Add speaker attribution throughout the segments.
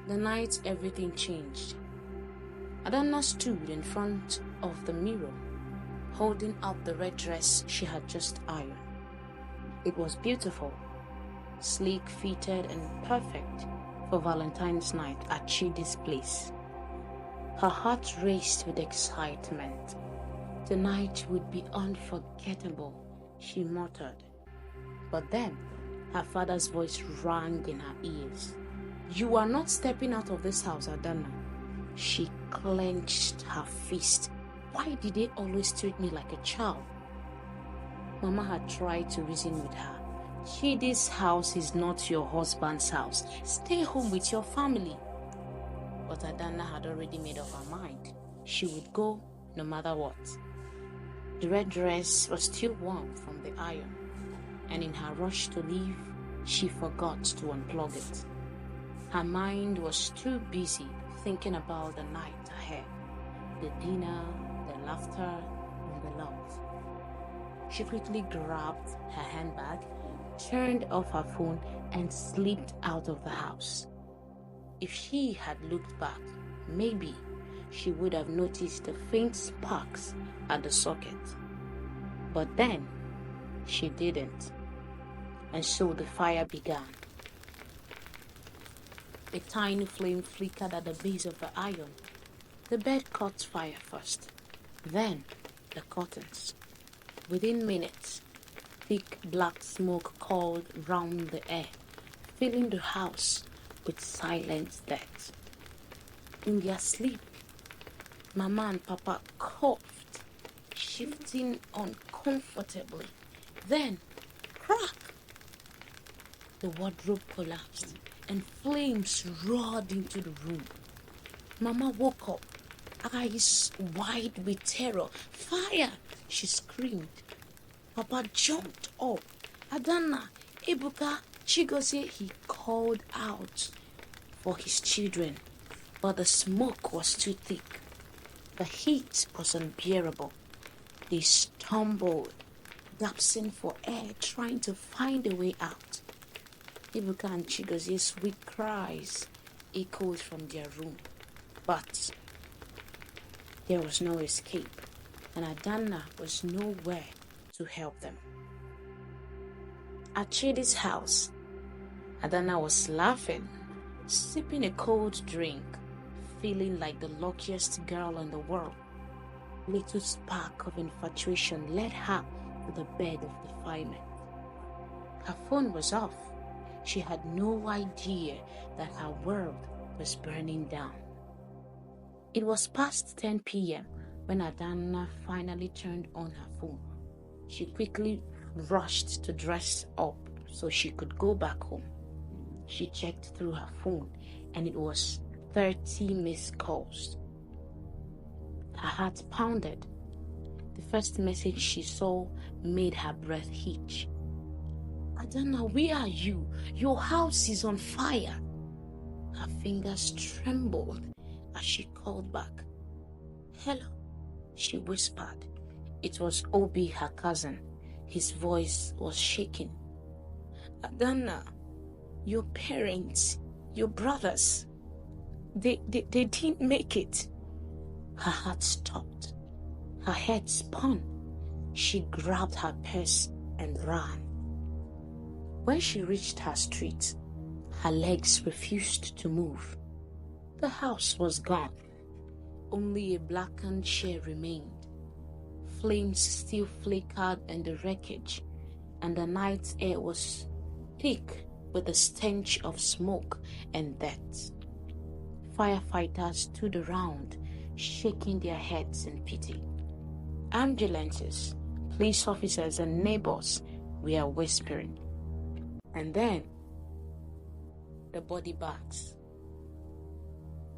Speaker 1: The night everything changed. Adanna stood in front of the mirror, holding up the red dress she had just ironed. It was beautiful, sleek fitted and perfect for Valentine's night at Chidi's place. Her heart raced with excitement. The night would be unforgettable, she muttered. But then, her father's voice rang in her ears. "You are not stepping out of this house, Adanna." She clenched her fist. Why did they always treat me like a child? Mama had tried to reason with her. Chidi's house is not your husband's house. Stay home with your family. But Adanna had already made up her mind. She would go no matter what. The red dress was still warm from the iron, and in her rush to leave, she forgot to unplug it. Her mind was too busy thinking about the night ahead, the dinner, the laughter, and the love. She quickly grabbed her handbag, turned off her phone, and slipped out of the house. If she had looked back, maybe she would have noticed the faint sparks at the socket. But then, she didn't. And so the fire began. A tiny flame flickered at the base of the iron. The bed caught fire first, then the curtains. Within minutes, thick black smoke curled round the air, filling the house with silent death. In their sleep, Mama and Papa coughed, shifting uncomfortably. Then, crack! The wardrobe collapsed and flames roared into the room. Mama woke up, eyes wide with terror. "Fire!" she screamed. Papa jumped up. "Adanna, Ebuka, Chigozie," he called out for his children. But the smoke was too thick. The heat was unbearable. They stumbled, gasping for air, trying to find a way out. Ebuka and Chigozie's sweet cries echoed from their room. But there was no escape, and Adanna was nowhere to help them. At Chidi's house, Adanna was laughing, sipping a cold drink, feeling like the luckiest girl in the world. Little spark of infatuation led her to the bed of defilement. Her phone was off. She had no idea that her world was burning down. It was past 10 p.m. when Adanna finally turned on her phone. She quickly rushed to dress up so she could go back home. She checked through her phone and it was 30 missed calls. Her heart pounded. The first message she saw made her breath hitch. "Adanna, where are you? Your house is on fire." Her fingers trembled as she called back. "Hello," she whispered. It was Obi, her cousin. His voice was shaking. "Adanna, your parents, your brothers, they didn't make it." Her heart stopped. Her head spun. She grabbed her purse and ran. When she reached her street, her legs refused to move. The house was gone. Only a blackened chair remained. Flames still flickered in the wreckage, and the night air was thick with the stench of smoke and death. Firefighters stood around, shaking their heads in pity. Ambulances, police officers, and neighbors were whispering. And then, the body bags.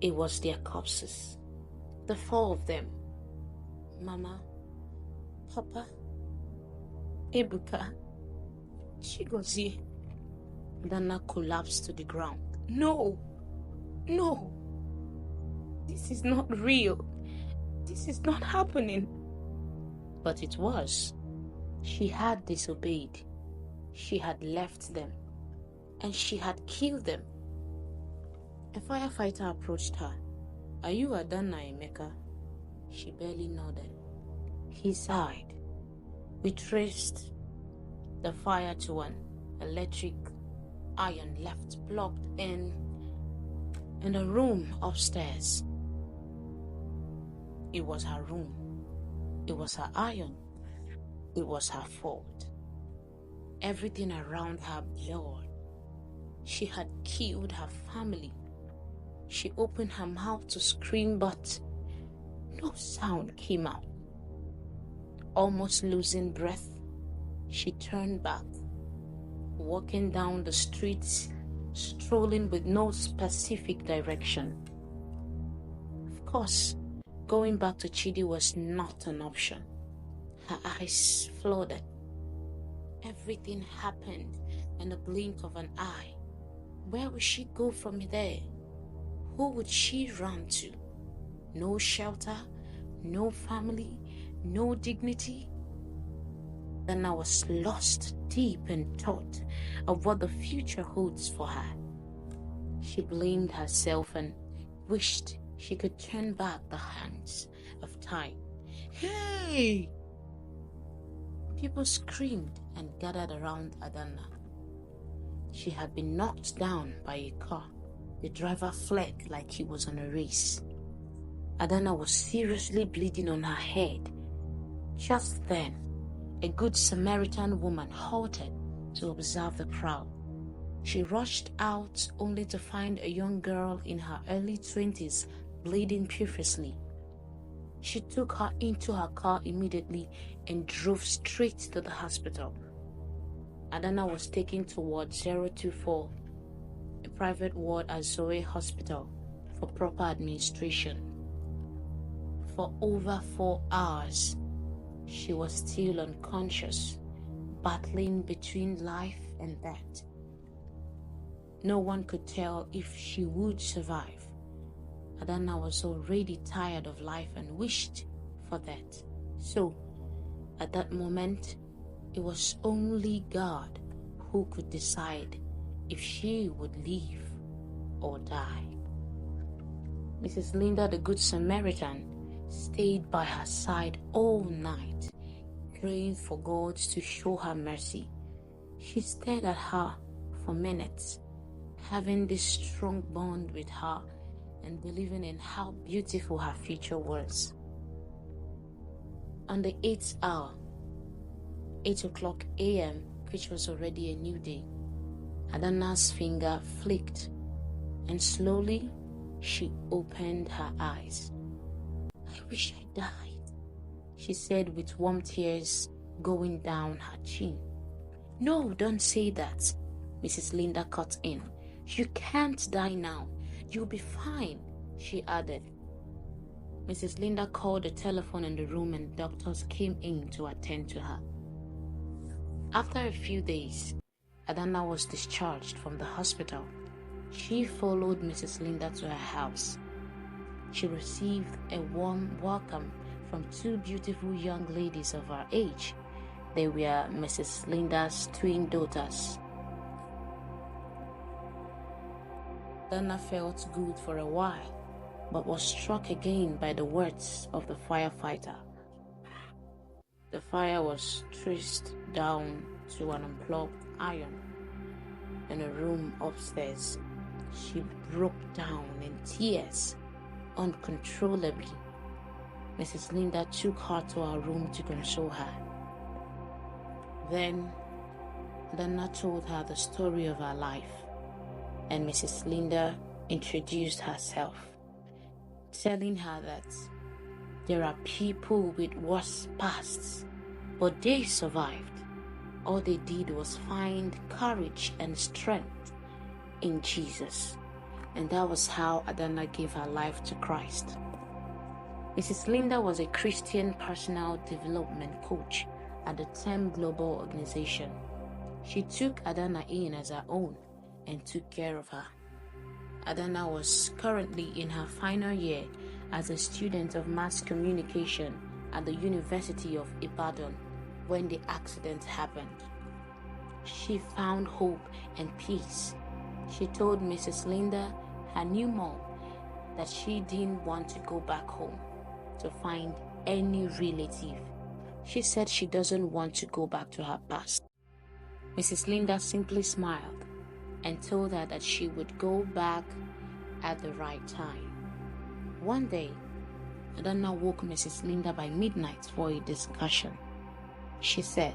Speaker 1: It was their corpses. The four of them. Mama, Papa, Ebuka, Chigozie. Adanna collapsed to the ground. No! This is not real. This is not happening. But it was. She had disobeyed. She had left them. And she had killed them. A firefighter approached her. "Are you Adanna Emeka?" She barely nodded. He sighed. We traced the fire to an electric iron left plugged in a room upstairs. It was her room. It was her iron. It was her fault. Everything around her blurred. She had killed her family. She opened her mouth to scream, but no sound came out. Almost losing breath, she turned back, walking down the streets, strolling with no specific direction. Of course, going back to Chidi was not an option. Her eyes flooded. Everything happened in the blink of an eye. Where would she go from there? Who would she run to? No shelter, no family, no dignity. Then I was lost deep in thought of what the future holds for her. She blamed herself and wished she could turn back the hands of time. "Hey!" People screamed and gathered around Adanna. She had been knocked down by a car. The driver fled like he was on a race. Adanna was seriously bleeding on her head. Just then, a good Samaritan woman halted to observe the crowd. She rushed out only to find a young girl in her early 20s bleeding profusely. She took her into her car immediately and drove straight to the hospital. Adanna was taken towards 024, a private ward at Zoe Hospital, for proper administration. For over 4 hours, she was still unconscious, battling between life and death. No one could tell if she would survive. Adanna was already tired of life and wished for death. So, at that moment, it was only God who could decide if she would live or die. Mrs. Linda, the Good Samaritan, stayed by her side all night, praying for God to show her mercy. She stared at her for minutes, having this strong bond with her and believing in how beautiful her future was. On the 8th hour, 8:00 a.m., which was already a new day, Adanna's finger flicked, and slowly she opened her eyes. "I wish I died," she said with warm tears going down her chin. "No, don't say that," Mrs. Linda cut in. "You can't die now. You'll be fine," she added. Mrs. Linda called the telephone in the room and doctors came in to attend to her. After a few days, Adanna was discharged from the hospital. She followed Mrs. Linda to her house. She received a warm welcome from 2 beautiful young ladies of her age. They were Mrs. Linda's twin daughters. Adanna felt good for a while, but was struck again by the words of the firefighter. The fire was traced down to an unplugged iron in a room upstairs. She broke down in tears uncontrollably. Mrs. Linda took her to her room to console her. Then Adanna told her the story of her life, and Mrs. Linda introduced herself, telling her that there are people with worse pasts, but they survived. All they did was find courage and strength in Jesus. And that was how Adanna gave her life to Christ. Mrs. Linda was a Christian personal development coach at the TEM Global Organization. She took Adanna in as her own and took care of her. Adanna was currently in her final year as a student of mass communication at the University of Ibadan when the accident happened. She found hope and peace. She told Mrs. Linda her new mom that she didn't want to go back home to find any relative. She said she doesn't want to go back to her past. Mrs. Linda simply smiled and told her that she would go back at the right time. One day, Adana woke Mrs. Linda by midnight for a discussion. She said,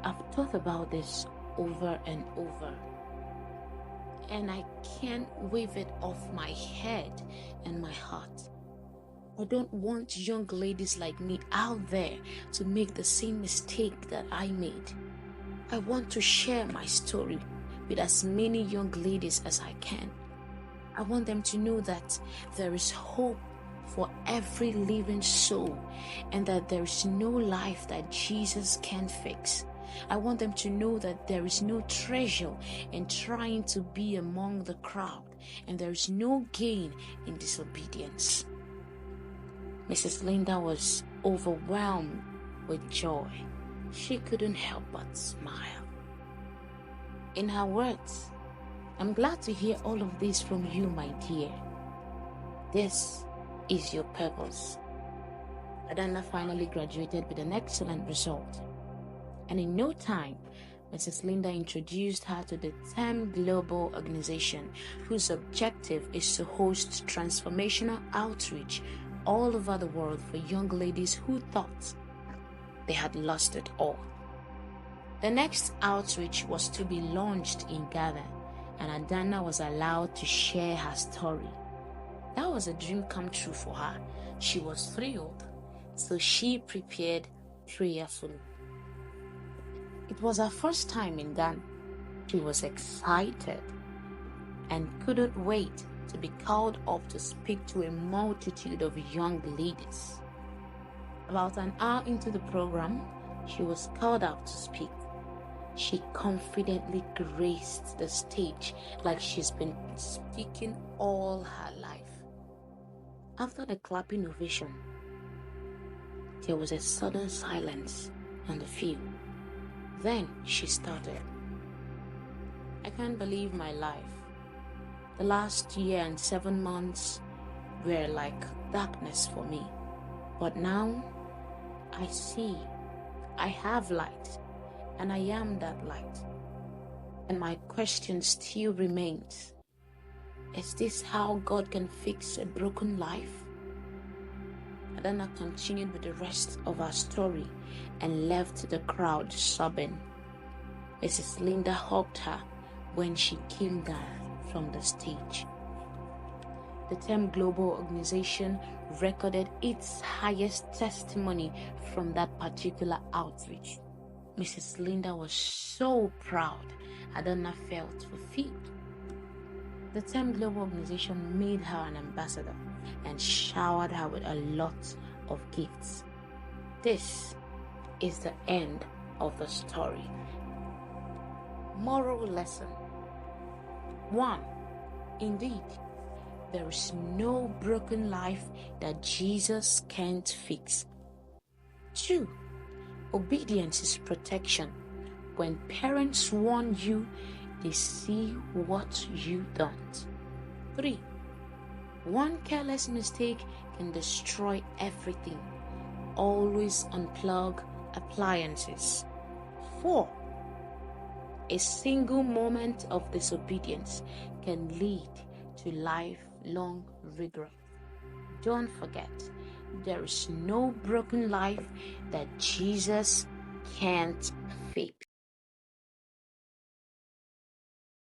Speaker 1: "I've thought about this over and over, and I can't wave it off my head and my heart. I don't want young ladies like me out there to make the same mistake that I made. I want to share my story with as many young ladies as I can. I want them to know that there is hope for every living soul and that there is no life that Jesus can't fix. I want them to know that there is no treasure in trying to be among the crowd and there is no gain in disobedience." Mrs. Linda was overwhelmed with joy. She couldn't help but smile. In her words, "I'm glad to hear all of this from you, my dear. This is your purpose." Adana finally graduated with an excellent result. And in no time, Mrs. Linda introduced her to the TEM Global Organization, whose objective is to host transformational outreach all over the world for young ladies who thought they had lost it all. The next outreach was to be launched in Ghana, and Adana was allowed to share her story. That was a dream come true for her. She was thrilled, so she prepared prayerfully. It was her first time in Ghana. She was excited and couldn't wait to be called up to speak to a multitude of young ladies. About an hour into the program, she was called out to speak. She confidently graced the stage like she's been speaking all her life. After the clapping ovation, there was a sudden silence on the field. Then she started. "I can't believe my life. The last year and 7 months were like darkness for me. But now I see, I have light, and I am that light. And my question still remains. Is this how God can fix a broken life?" Adana continued with the rest of her story and left the crowd sobbing. Mrs. Linda hugged her when she came down from the stage. The TEM Global Organization recorded its highest testimony from that particular outreach. Mrs. Linda was so proud. Adana felt fulfilled. The TEM Global Organization made her an ambassador and showered her with a lot of gifts. This is the end of the story. Moral lesson. 1. Indeed, there is no broken life that Jesus can't fix. 2. Obedience is protection. When parents warn you, they see what you don't. 3. One careless mistake can destroy everything. Always unplug appliances. 4. A single moment of disobedience can lead to lifelong regret. Don't forget, there is no broken life that Jesus can't fix.